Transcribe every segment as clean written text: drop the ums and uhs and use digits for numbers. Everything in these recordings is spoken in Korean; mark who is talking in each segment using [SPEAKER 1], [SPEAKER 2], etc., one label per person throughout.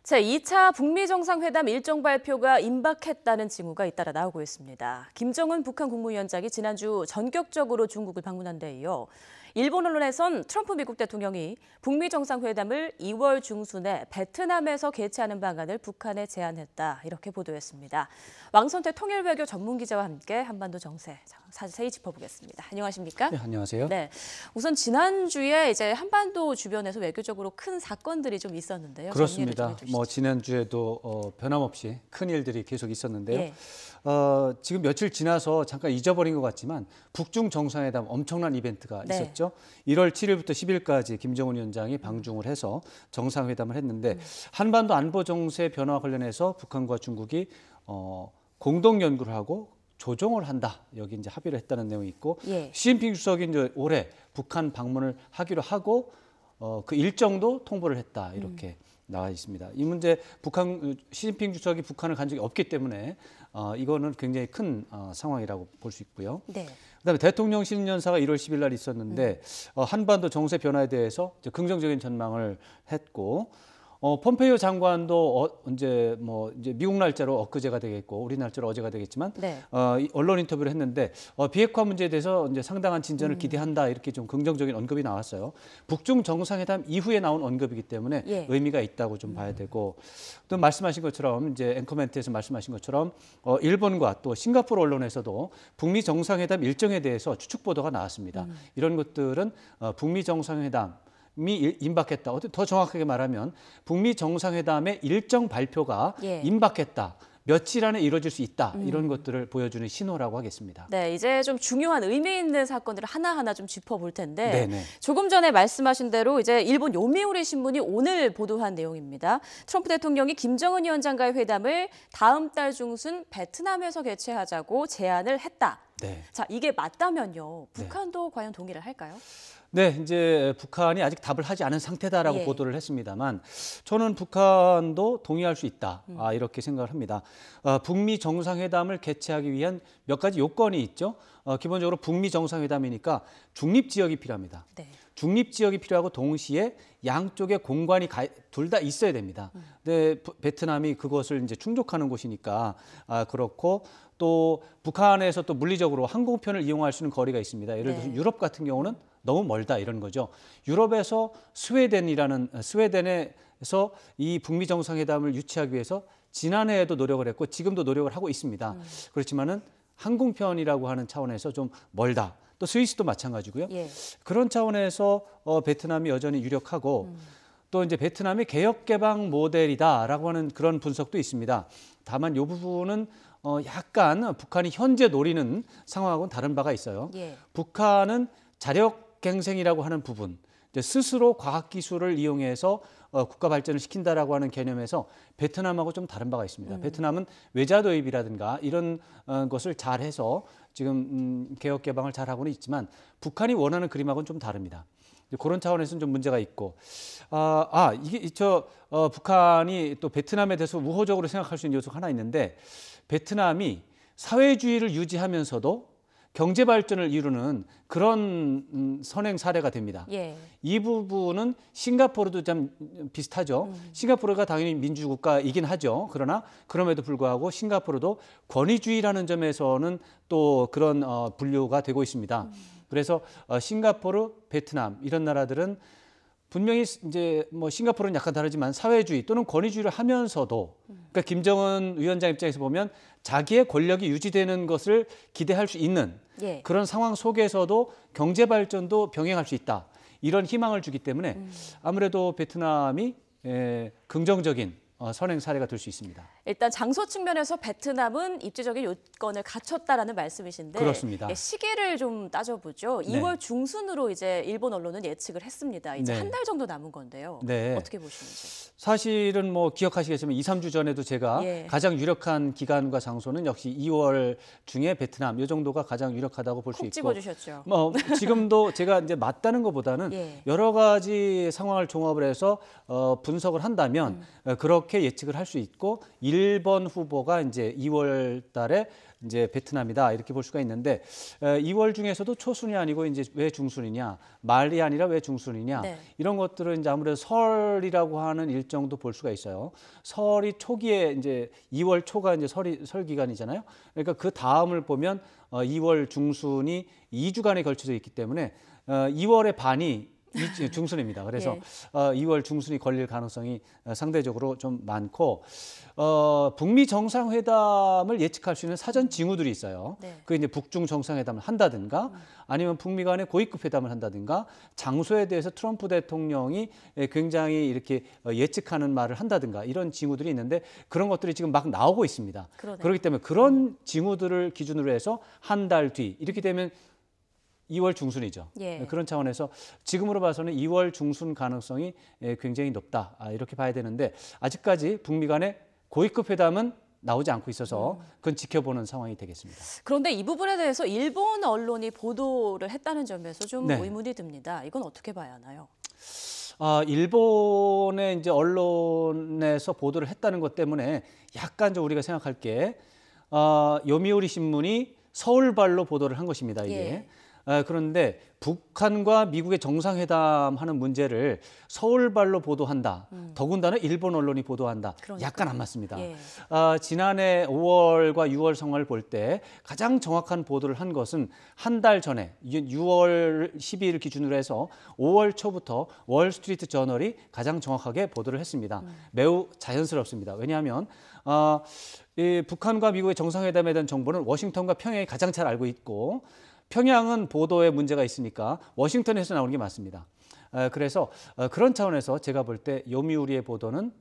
[SPEAKER 1] 제2차 북미 정상회담 일정 발표가 임박했다는 징후가 잇따라 나오고 있습니다. 김정은 북한 국무위원장이 지난주 전격적으로 중국을 방문한 데 이어 일본 언론에선 트럼프 미국 대통령이 북미 정상회담을 2월 중순에 베트남에서 개최하는 방안을 북한에 제안했다, 이렇게 보도했습니다. 왕선태 통일외교 전문기자와 함께 한반도 정세 자세히 짚어보겠습니다. 안녕하십니까?
[SPEAKER 2] 네, 안녕하세요.
[SPEAKER 1] 네, 우선 지난주에 이제 한반도 주변에서 외교적으로 큰 사건들이 좀 있었는데요.
[SPEAKER 2] 그렇습니다. 지난주에도 변함없이 큰 일들이 계속 있었는데요.
[SPEAKER 1] 예.
[SPEAKER 2] 지금 며칠 지나서 잠깐 잊어버린 것 같지만 북중 정상회담 엄청난 이벤트가
[SPEAKER 1] 네.
[SPEAKER 2] 있었죠. 1월 7일부터 10일까지 김정은 위원장이 방중을 해서 정상회담을 했는데 한반도 안보 정세 변화와 관련해서 북한과 중국이 공동 연구를 하고 조정을 한다. 여기 이제 합의를 했다는 내용이 있고,
[SPEAKER 1] 예.
[SPEAKER 2] 시진핑 주석이 이제 올해 북한 방문을 하기로 하고 그 일정도 통보를 했다. 이렇게 나와 있습니다. 이 문제 시진핑 주석이 북한을 간 적이 없기 때문에 이거는 굉장히 큰 상황이라고 볼 수 있고요.
[SPEAKER 1] 네.
[SPEAKER 2] 그다음에 대통령 신년사가 1월 10일 날 있었는데 한반도 정세 변화에 대해서 이제 긍정적인 전망을 했고, 폼페이오 장관도 이제 미국 날짜로 엊그제가 되겠고 우리 날짜로 어제가 되겠지만
[SPEAKER 1] 네.
[SPEAKER 2] 이 언론 인터뷰를 했는데 비핵화 문제에 대해서 이제 상당한 진전을 기대한다, 이렇게 좀 긍정적인 언급이 나왔어요. 북중 정상회담 이후에 나온 언급이기 때문에
[SPEAKER 1] 예.
[SPEAKER 2] 의미가 있다고 좀 봐야 되고, 또 말씀하신 것처럼 이제 앵커멘트에서 말씀하신 것처럼 일본과 또 싱가포르 언론에서도 북미 정상회담 일정에 대해서 추측 보도가 나왔습니다. 이런 것들은 북미 정상회담 이 임박했다. 더 정확하게 말하면 북미 정상회담의 일정 발표가
[SPEAKER 1] 예.
[SPEAKER 2] 임박했다. 며칠 안에 이루어질 수 있다. 이런 것들을 보여주는 신호라고 하겠습니다.
[SPEAKER 1] 네, 이제 좀 중요한 의미 있는 사건들을 하나하나 좀 짚어볼 텐데,
[SPEAKER 2] 네네.
[SPEAKER 1] 조금 전에 말씀하신 대로 이제 일본 요미우리 신문이 오늘 보도한 내용입니다. 트럼프 대통령이 김정은 위원장과의 회담을 다음 달 중순 베트남에서 개최하자고 제안을 했다.
[SPEAKER 2] 네.
[SPEAKER 1] 자, 이게 맞다면요, 북한도 과연 동의를 할까요?
[SPEAKER 2] 네, 이제 북한이 아직 답을 하지 않은 상태다라고
[SPEAKER 1] 예.
[SPEAKER 2] 보도를 했습니다만, 저는 북한도 동의할 수 있다, 이렇게 생각을 합니다. 북미 정상회담을 개최하기 위한 몇 가지 요건이 있죠. 기본적으로 북미 정상회담이니까 중립 지역이 필요합니다.
[SPEAKER 1] 네.
[SPEAKER 2] 중립 지역이 필요하고 동시에 양쪽의 공관이 둘 다 있어야 됩니다. 근데 베트남이 그것을 이제 충족하는 곳이니까 그렇고, 또 북한에서 또 물리적으로 항공편을 이용할 수 있는 거리가 있습니다. 예를 들어서
[SPEAKER 1] 네.
[SPEAKER 2] 유럽 같은 경우는 너무 멀다, 이런 거죠. 유럽에서 스웨덴에서 이 북미 정상회담을 유치하기 위해서 지난해에도 노력을 했고 지금도 노력을 하고 있습니다. 그렇지만은 항공편이라고 하는 차원에서 좀 멀다. 또 스위스도 마찬가지고요.
[SPEAKER 1] 예.
[SPEAKER 2] 그런 차원에서 베트남이 여전히 유력하고, 또 이제 베트남이 개혁 개방 모델이다라고 하는 그런 분석도 있습니다. 다만 이 부분은 약간 북한이 현재 노리는 상황하고는 다른 바가 있어요.
[SPEAKER 1] 예.
[SPEAKER 2] 북한은 자력갱생이라고 하는 부분, 이제 스스로 과학기술을 이용해서 국가 발전을 시킨다라고 하는 개념에서 베트남하고 좀 다른 바가 있습니다. 베트남은 외자 도입이라든가 이런 것을 잘해서 지금 개혁 개방을 잘하고는 있지만 북한이 원하는 그림하고는 좀 다릅니다. 그런 차원에서는 좀 문제가 있고, 북한이 또 베트남에 대해서 우호적으로 생각할 수 있는 요소가 하나 있는데, 베트남이 사회주의를 유지하면서도 경제 발전을 이루는 그런 선행 사례가 됩니다.
[SPEAKER 1] 예.
[SPEAKER 2] 이 부분은 싱가포르도 좀 비슷하죠. 싱가포르가 당연히 민주국가이긴 하죠. 그러나 그럼에도 불구하고 싱가포르도 권위주의라는 점에서는 또 그런 분류가 되고 있습니다. 그래서 싱가포르, 베트남 이런 나라들은 분명히 이제 싱가포르는 약간 다르지만 사회주의 또는 권위주의를 하면서도, 그러니까 김정은 위원장 입장에서 보면 자기의 권력이 유지되는 것을 기대할 수 있는
[SPEAKER 1] 예.
[SPEAKER 2] 그런 상황 속에서도 경제 발전도 병행할 수 있다, 이런 희망을 주기 때문에 아무래도 베트남이 긍정적인 선행 사례가 될 수 있습니다.
[SPEAKER 1] 일단 장소 측면에서 베트남은 입지적인 요건을 갖췄다라는 말씀이신데,
[SPEAKER 2] 그렇습니다.
[SPEAKER 1] 시기를 좀 따져보죠.
[SPEAKER 2] 네.
[SPEAKER 1] 2월 중순으로 이제 일본 언론은 예측을 했습니다. 이제
[SPEAKER 2] 네.
[SPEAKER 1] 한 달 정도 남은 건데요.
[SPEAKER 2] 네.
[SPEAKER 1] 어떻게 보시는지.
[SPEAKER 2] 사실은 기억하시겠지만 2, 3주 전에도 제가
[SPEAKER 1] 예.
[SPEAKER 2] 가장 유력한 기간과 장소는 역시 2월 중에 베트남, 이 정도가 가장 유력하다고 볼 수
[SPEAKER 1] 콕
[SPEAKER 2] 있고,
[SPEAKER 1] 집어주셨죠.
[SPEAKER 2] 지금도 제가 이제 맞다는 것보다는
[SPEAKER 1] 예.
[SPEAKER 2] 여러 가지 상황을 종합을 해서 분석을 한다면 이렇게 예측을 할 수 있고 1번 후보가 이제 2월 달에 이제 베트남이다 이렇게 볼 수가 있는데 2월 중에서도 초순이 아니고 이제 왜 중순이냐, 말이 아니라 왜 중순이냐
[SPEAKER 1] 네.
[SPEAKER 2] 이런 것들은 이제 아무래도 설이라고 하는 일정도 볼 수가 있어요. 설이 초기에 이제 2월 초가 이제 설 기간이잖아요. 그러니까 그 다음을 보면 2월 중순이 2주간에 걸쳐져 있기 때문에 2월의 반이 중순입니다. 그래서
[SPEAKER 1] 예.
[SPEAKER 2] 2월 중순이 걸릴 가능성이 상대적으로 좀 많고 북미 정상회담을 예측할 수 있는 사전 징후들이 있어요.
[SPEAKER 1] 네.
[SPEAKER 2] 그 이제 북중 정상회담을 한다든가 아니면 북미 간의 고위급 회담을 한다든가 장소에 대해서 트럼프 대통령이 굉장히 이렇게 예측하는 말을 한다든가 이런 징후들이 있는데 그런 것들이 지금 막 나오고 있습니다.
[SPEAKER 1] 그러네요.
[SPEAKER 2] 그렇기 때문에 그런 징후들을 기준으로 해서 한 달 뒤 이렇게 되면 2월 중순이죠.
[SPEAKER 1] 예.
[SPEAKER 2] 그런 차원에서 지금으로 봐서는 2월 중순 가능성이 굉장히 높다. 이렇게 봐야 되는데 아직까지 북미 간의 고위급 회담은 나오지 않고 있어서 그건 지켜보는 상황이 되겠습니다.
[SPEAKER 1] 그런데 이 부분에 대해서 일본 언론이 보도를 했다는 점에서 좀
[SPEAKER 2] 네.
[SPEAKER 1] 의문이 듭니다. 이건 어떻게 봐야 하나요?
[SPEAKER 2] 일본의 이제 언론에서 보도를 했다는 것 때문에 약간 좀 우리가 생각할 게 요미우리 신문이 서울발로 보도를 한 것입니다. 이게.
[SPEAKER 1] 예.
[SPEAKER 2] 그런데 북한과 미국의 정상회담 하는 문제를 서울발로 보도한다. 더군다나 일본 언론이 보도한다.
[SPEAKER 1] 그러니까요.
[SPEAKER 2] 약간 안 맞습니다.
[SPEAKER 1] 예.
[SPEAKER 2] 지난해 5월과 6월 상황을 볼 때 가장 정확한 보도를 한 것은 한 달 전에 6월 12일 기준으로 해서 5월 초부터 월스트리트 저널이 가장 정확하게 보도를 했습니다. 매우 자연스럽습니다. 왜냐하면 이 북한과 미국의 정상회담에 대한 정보는 워싱턴과 평양이 가장 잘 알고 있고 평양은 보도에 문제가 있으니까 워싱턴에서 나오는 게 맞습니다. 그래서 그런 차원에서 제가 볼 때 요미우리의 보도는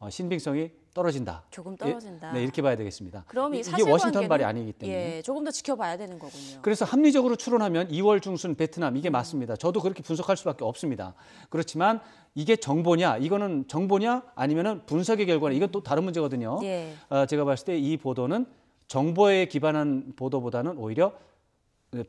[SPEAKER 2] 신빙성이 떨어진다.
[SPEAKER 1] 조금 떨어진다.
[SPEAKER 2] 네, 이렇게 봐야 되겠습니다.
[SPEAKER 1] 그럼 이
[SPEAKER 2] 이게
[SPEAKER 1] 사실관계는
[SPEAKER 2] 워싱턴 발이 아니기 때문에.
[SPEAKER 1] 예, 조금 더 지켜봐야 되는 거군요.
[SPEAKER 2] 그래서 합리적으로 추론하면 2월 중순 베트남 이게 맞습니다. 저도 그렇게 분석할 수밖에 없습니다. 그렇지만 이게 정보냐, 이거는 정보냐 아니면은 분석의 결과냐 이건 또 다른 문제거든요.
[SPEAKER 1] 예.
[SPEAKER 2] 제가 봤을 때 이 보도는 정보에 기반한 보도보다는 오히려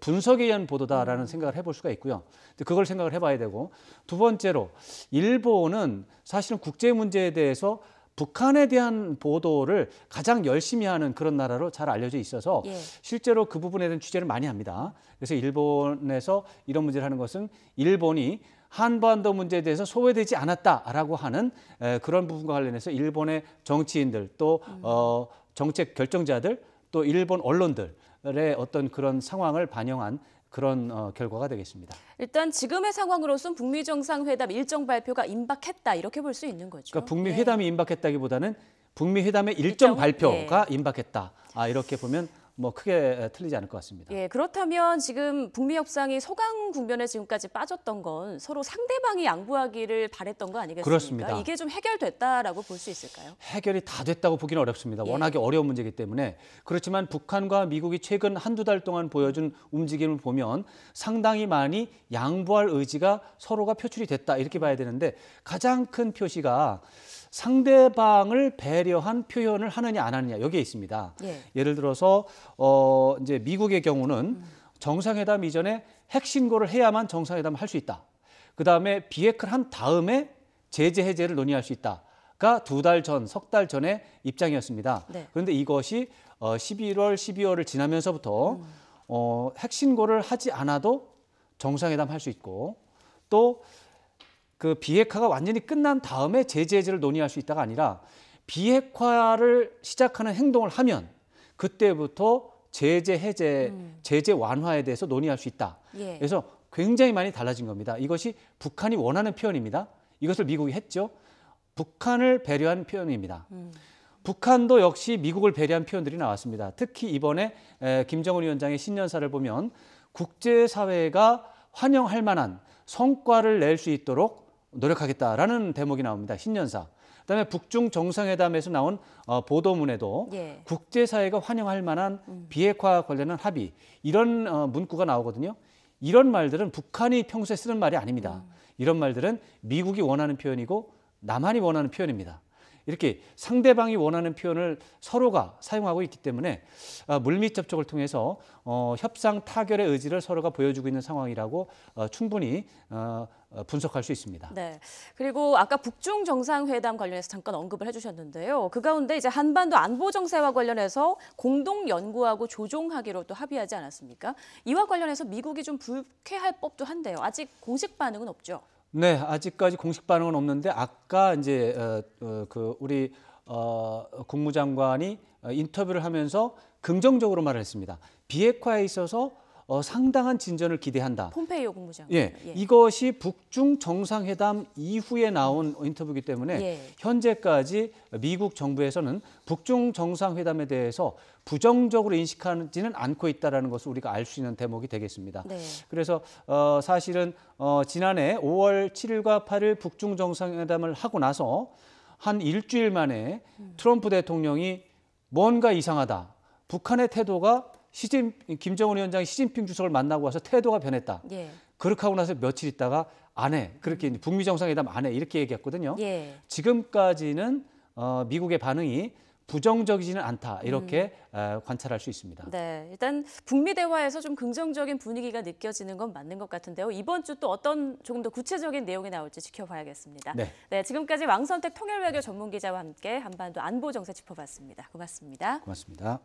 [SPEAKER 2] 분석에 의한 보도다라는 생각을 해볼 수가 있고요. 그걸 생각을 해봐야 되고 두 번째로 일본은 사실은 국제 문제에 대해서 북한에 대한 보도를 가장 열심히 하는 그런 나라로 잘 알려져 있어서
[SPEAKER 1] 예.
[SPEAKER 2] 실제로 그 부분에 대한 취재를 많이 합니다. 그래서 일본에서 이런 문제를 하는 것은 일본이 한반도 문제에 대해서 소외되지 않았다라고 하는 그런 부분과 관련해서 일본의 정치인들 또 정책 결정자들 또 일본 언론들의 어떤 그런 상황을 반영한 그런 결과가 되겠습니다.
[SPEAKER 1] 일단 지금의 상황으로선 북미 정상회담 일정 발표가 임박했다 이렇게 볼 수 있는 거죠.
[SPEAKER 2] 그러니까 북미
[SPEAKER 1] 예.
[SPEAKER 2] 회담이 임박했다기보다는 북미 회담의 일정
[SPEAKER 1] 일정?
[SPEAKER 2] 발표가 임박했다. 이렇게 보면 뭐 크게 틀리지 않을 것 같습니다.
[SPEAKER 1] 예, 그렇다면 지금 북미 협상이 소강 국면에 지금까지 빠졌던 건 서로 상대방이 양보하기를 바랬던 거 아니겠습니까?
[SPEAKER 2] 그렇습니다.
[SPEAKER 1] 이게 좀 해결됐다라고 볼 수 있을까요?
[SPEAKER 2] 해결이 다 됐다고 보기는 어렵습니다.
[SPEAKER 1] 예.
[SPEAKER 2] 워낙에 어려운 문제이기 때문에. 그렇지만 북한과 미국이 최근 한두 달 동안 보여준 움직임을 보면 상당히 많이 양보할 의지가 서로가 표출이 됐다 이렇게 봐야 되는데 가장 큰 표시가 상대방을 배려한 표현을 하느냐 안 하느냐 여기에 있습니다.
[SPEAKER 1] 예.
[SPEAKER 2] 예를 들어서 이제 미국의 경우는 정상회담 이전에 핵신고를 해야만 정상회담을 할 수 있다. 그다음에 비핵화를 한 다음에 제재 해제를 논의할 수 있다가 2달 전, 석 달 전의 입장이었습니다.
[SPEAKER 1] 네.
[SPEAKER 2] 그런데 이것이 11월, 12월을 지나면서부터 핵신고를 하지 않아도 정상회담 할 수 있고 또 그 비핵화가 완전히 끝난 다음에 제재 해제를 논의할 수 있다가 아니라 비핵화를 시작하는 행동을 하면 그때부터 제재 해제, 제재 완화에 대해서 논의할 수 있다.
[SPEAKER 1] 예.
[SPEAKER 2] 그래서 굉장히 많이 달라진 겁니다. 이것이 북한이 원하는 표현입니다. 이것을 미국이 했죠. 북한을 배려한 표현입니다. 북한도 역시 미국을 배려한 표현들이 나왔습니다. 특히 이번에 김정은 위원장의 신년사를 보면 국제사회가 환영할 만한 성과를 낼 수 있도록 노력하겠다라는 대목이 나옵니다. 신년사. 그다음에 북중 정상회담에서 나온 보도문에도
[SPEAKER 1] 예.
[SPEAKER 2] 국제사회가 환영할 만한 비핵화 관련한 합의 이런 문구가 나오거든요. 이런 말들은 북한이 평소에 쓰는 말이 아닙니다. 이런 말들은 미국이 원하는 표현이고 남한이 원하는 표현입니다. 이렇게 상대방이 원하는 표현을 서로가 사용하고 있기 때문에 물밑 접촉을 통해서 협상 타결의 의지를 서로가 보여주고 있는 상황이라고 충분히 분석할 수 있습니다.
[SPEAKER 1] 네. 그리고 아까 북중 정상회담 관련해서 잠깐 언급을 해주셨는데요. 그 가운데 이제 한반도 안보 정세와 관련해서 공동 연구하고 조종하기로 또 합의하지 않았습니까? 이와 관련해서 미국이 좀 불쾌할 법도 한데요. 아직 공식 반응은 없죠.
[SPEAKER 2] 네, 아직까지 공식 반응은 없는데 아까 이제 우리 국무장관이 인터뷰를 하면서 긍정적으로 말을 했습니다. 비핵화에 있어서 상당한 진전을 기대한다.
[SPEAKER 1] 폼페이오 국무장관.
[SPEAKER 2] 예, 이것이 북중 정상회담 이후에 나온 인터뷰이기 때문에 현재까지 미국 정부에서는 북중 정상회담에 대해서 부정적으로 인식하지는 않고 있다는 것을 우리가 알 수 있는 대목이 되겠습니다.
[SPEAKER 1] 네.
[SPEAKER 2] 그래서 사실은 지난해 5월 7일과 8일 북중 정상회담을 하고 나서 한 일주일 만에 트럼프 대통령이 뭔가 이상하다. 북한의 태도가 김정은 위원장이 시진핑 주석을 만나고 와서 태도가 변했다. 그렇게 하고 나서 며칠 있다가 안 해. 그렇게 북미 정상회담 안 해. 이렇게 얘기했거든요. 지금까지는 미국의 반응이 부정적이지는 않다. 이렇게 관찰할 수 있습니다.
[SPEAKER 1] 네, 일단 북미 대화에서 좀 긍정적인 분위기가 느껴지는 건 맞는 것 같은데요. 이번 주 또 어떤 조금 더 구체적인 내용이 나올지 지켜봐야겠습니다. 네, 지금까지 왕선택 통일외교 전문기자와 함께 한반도 안보 정세 짚어봤습니다. 고맙습니다.
[SPEAKER 2] 고맙습니다.